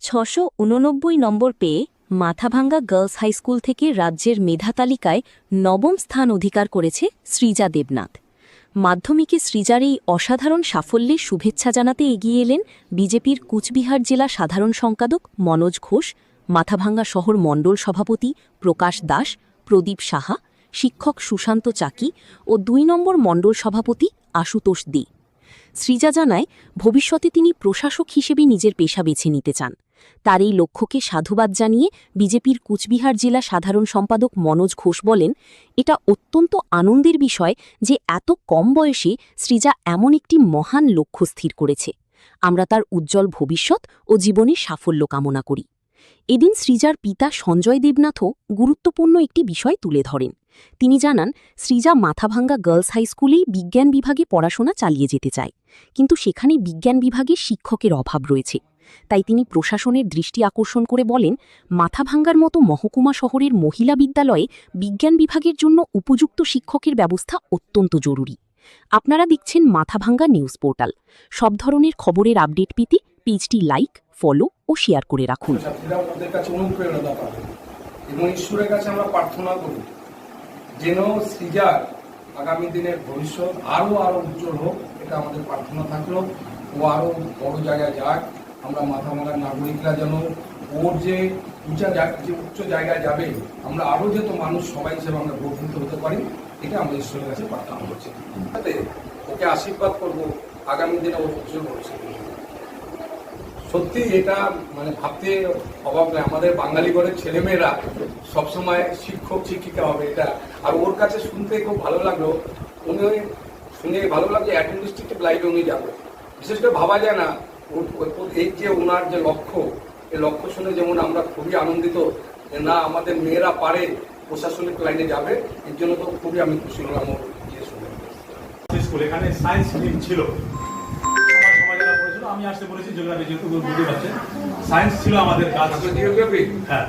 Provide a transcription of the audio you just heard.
689 নম্বর পেয়ে Mathabhanga girls high school থেকে রাজ্যের মেধা তালিকায় নবম স্থান অধিকার করেছে সৃজা দেবনাথ। মাধ্যমিকে সৃজার এই অসাধারণ সাফল্যে শুভেচ্ছা জানাতে এগিয়ে এলেন বিজেপির কুচবিহার জেলা সাধারণ সম্পাদক মনোজ ঘোষ, মাথাভাঙ্গা শহর মণ্ডল সভাপতি প্রকাশ দাস, প্রদীপ সাহা, শিক্ষক সুশান্ত চাকি ও ২ নম্বর মণ্ডল সভাপতি আশুতোষ দে। সৃজা জানায়, ভবিষ্যতে তিনি প্রশাসক হিসেবে নিজের পেশা বেছে নিতে চান। তার এই লক্ষ্যকে সাধুবাদ জানিয়ে বিজেপির কুচবিহার জেলা সাধারণ সম্পাদক মনোজ ঘোষ বলেন, এটা অত্যন্ত আনন্দের বিষয় যে এত কম বয়সে সৃজা এমন একটি মহান লক্ষ্য স্থির করেছে। আমরা তার উজ্জ্বল ভবিষ্যৎ ও জীবনের সাফল্য কামনা করি। এদিন সৃজার পিতা সঞ্জয় দেবনাথও গুরুত্বপূর্ণ একটি বিষয় তুলে ধরেন। তিনি জানান, সৃজা মাথাভাঙ্গা গার্লস হাই স্কুলেই বিজ্ঞান বিভাগে পড়াশোনা চালিয়ে যেতে চায়, কিন্তু সেখানে বিজ্ঞান বিভাগে শিক্ষকের অভাব রয়েছে। তাই তিনি প্রশাসনের দৃষ্টি আকর্ষণ করে বলেন, মাথাভাঙ্গার মতো মহকুমা শহরের মহিলা বিদ্যালয়ে বিজ্ঞান বিভাগের জন্য উপযুক্ত শিক্ষকের ব্যবস্থা অত্যন্ত জরুরি। আপনারা দেখছেন মাথাভাঙ্গা নিউজ পোর্টাল। সব ধরনের খবরের আপডেট পেতে পেজটি লাইক, ফলো ও শেয়ার করে রাখুন। ওদের কাছে অনুপ্রেরণা পাবে এবং ঈশ্বরের কাছে আমরা প্রার্থনা করি যেন সৃজার আগামী দিনের ভবিষ্যৎ আরো উজ্জ্বল হোক। এটা আমাদের প্রার্থনা থাকলো। ও আরো বড় জায়গায় যাক। আমরা মাথাভাঙ্গার নাগরিকরা যেন ওর যে উচ্চ জায়গায় যাবে, আমরা আরো যত মানুষ সবাই হিসেবে আমরা গর্বিত হতে পারি, এটা আমরা ঈশ্বরের কাছে প্রার্থনা করছি। ওকে আশীর্বাদ করবো আগামী দিনে ওর উজ্জ্বল ভবিষ্যৎ। সত্যি এটা ভাবতে অভাব নয়। আমাদের বাঙালি ঘরের ছেলেমেয়েরা সবসময় শিক্ষক শিক্ষিকা হবে, এটা আর ওর কাছে শুনতে খুব ভালো লাগলো। উনি শুনে ভালো লাগলো অ্যাডমিনিস্ট্রেটিভ লাইনে উনি যাবে। বিশেষ করে ভাবা যায় না এই যে ওনার যে লক্ষ্য, এই লক্ষ্য শুনে যেমন আমরা খুবই আনন্দিত যে না আমাদের মেয়েরা পারে প্রশাসনিক লাইনে যাবে। এর জন্য তো খুবই আমি খুশি হলাম ওর ইয়ে শুনে। এখানে সায়েন্স স্ট্রিম ছিল, আমি আসতে বলেছি জিওগ্রাফি, যেহেতু বুঝতে পারছেন সায়েন্স ছিল আমাদের কাজ। জিওগ্রাফি, হ্যাঁ